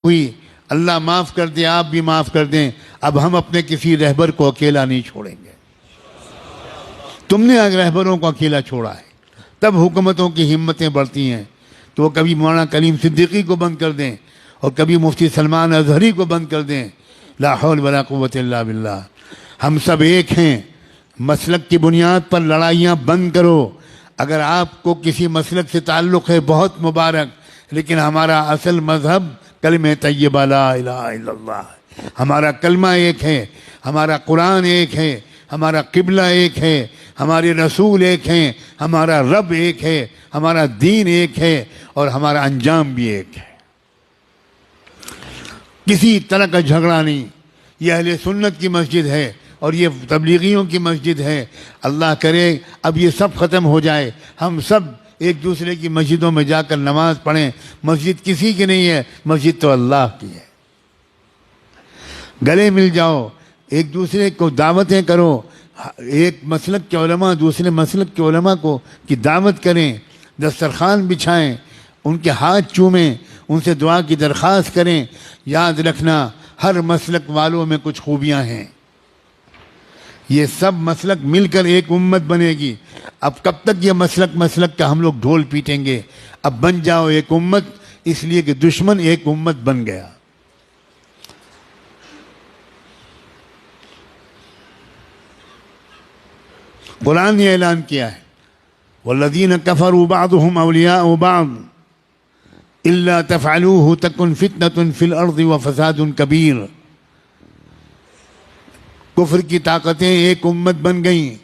ہوئی، اللہ معاف کر دے، آپ بھی معاف کر دیں، اب ہم اپنے کسی رہبر کو اکیلا نہیں چھوڑیں گے۔ تم نے رہبروں کو اکیلا چھوڑا ہے، تب حکومتوں کی ہمتیں بڑھتی ہیں، تو وہ کبھی مولانا کلیم صدیقی کو بند کر دیں اور کبھی مفتی سلمان اظہری کو بند کر دیں۔ لا حول ولا قوت الا باللہ۔ ہم سب ایک ہیں، مسلک کی بنیاد پر لڑائیاں بند کرو۔ اگر آپ کو کسی مسلک سے تعلق ہے بہت مبارک، لیکن ہمارا اصل مذہب کلمہ طیبہ لا الہ الا اللہ ہے۔ ہمارا کلمہ ایک ہے، ہمارا قرآن ایک ہے، ہمارا قبلہ ایک ہے، ہمارے رسول ایک ہیں، ہمارا رب ایک ہے، ہمارا دین ایک ہے، اور ہمارا انجام بھی ایک ہے۔ کسی طرح کا جھگڑا نہیں۔ یہ اہل سنت کی مسجد ہے اور یہ تبلیغیوں کی مسجد ہے۔ اللہ کرے اب یہ سب ختم ہو جائے، ہم سب ایک دوسرے کی مسجدوں میں جا کر نماز پڑھیں۔ مسجد کسی کی نہیں ہے، مسجد تو اللہ کی ہے۔ گلے مل جاؤ، ایک دوسرے کو دعوتیں کرو، ایک مسلک کے علماء دوسرے مسلک کے علماء کو کی دعوت کریں، دسترخوان بچھائیں، ان کے ہاتھ چومیں، ان سے دعا کی درخواست کریں۔ یاد رکھنا ہر مسلک والوں میں کچھ خوبیاں ہیں، یہ سب مسلک مل کر ایک امت بنے گی۔ اب کب تک یہ مسلک کا ہم لوگ ڈھول پیٹیں گے؟ اب بن جاؤ ایک امت، اس لیے کہ دشمن ایک امت بن گیا۔ قرآن نے اعلان کیا ہے والذین کفروا بعضهم اولیاء بعض الا تفعلوه تکن فتنة فی الارض وفساد کبیر۔ کفر کی طاقتیں ایک امت بن گئیں،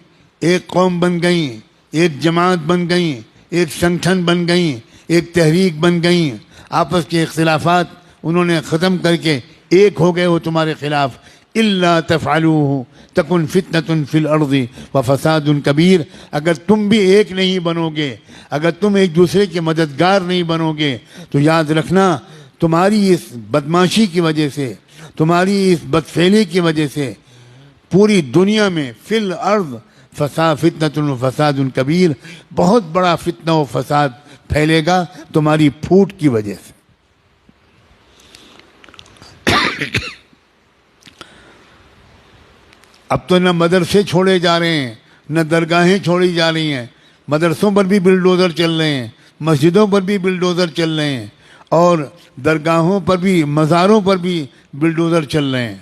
ایک قوم بن گئیں، ایک جماعت بن گئیں، ایک سنگٹھن بن گئیں، ایک تحریک بن گئیں۔ آپس کے اختلافات انہوں نے ختم کر کے ایک ہو گئے وہ تمہارے خلاف۔ الا تفعلوه تکن فتنة فی الارض وفساد کبیر۔ اگر تم بھی ایک نہیں بنو گے، اگر تم ایک دوسرے کے مددگار نہیں بنو گے، تو یاد رکھنا تمہاری اس بدماشی کی وجہ سے، تمہاری اس بدفعلی کی وجہ سے پوری دنیا میں فی الارض فتنة و فساد کبیر، بہت بڑا فتنہ و فساد پھیلے گا تمہاری پھوٹ کی وجہ سے۔ اب تو نہ مدرسے چھوڑے جا رہے ہیں، نہ درگاہیں چھوڑی جا رہی ہیں، مدرسوں پر بھی بلڈوزر چل رہے ہیں، مسجدوں پر بھی بلڈوزر چل رہے ہیں، اور درگاہوں پر بھی، مزاروں پر بھی بلڈوزر چل رہے ہیں۔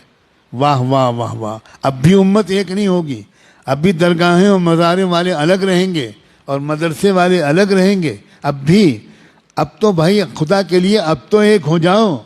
واہ واہ واہ واہ۔ اب بھی امت ایک نہیں ہوگی، اب بھی درگاہیں اور مزاریں والے الگ رہیں گے اور مدرسے والے الگ رہیں گے۔ اب تو بھائی خدا کے لیے اب تو ایک ہو جاؤ۔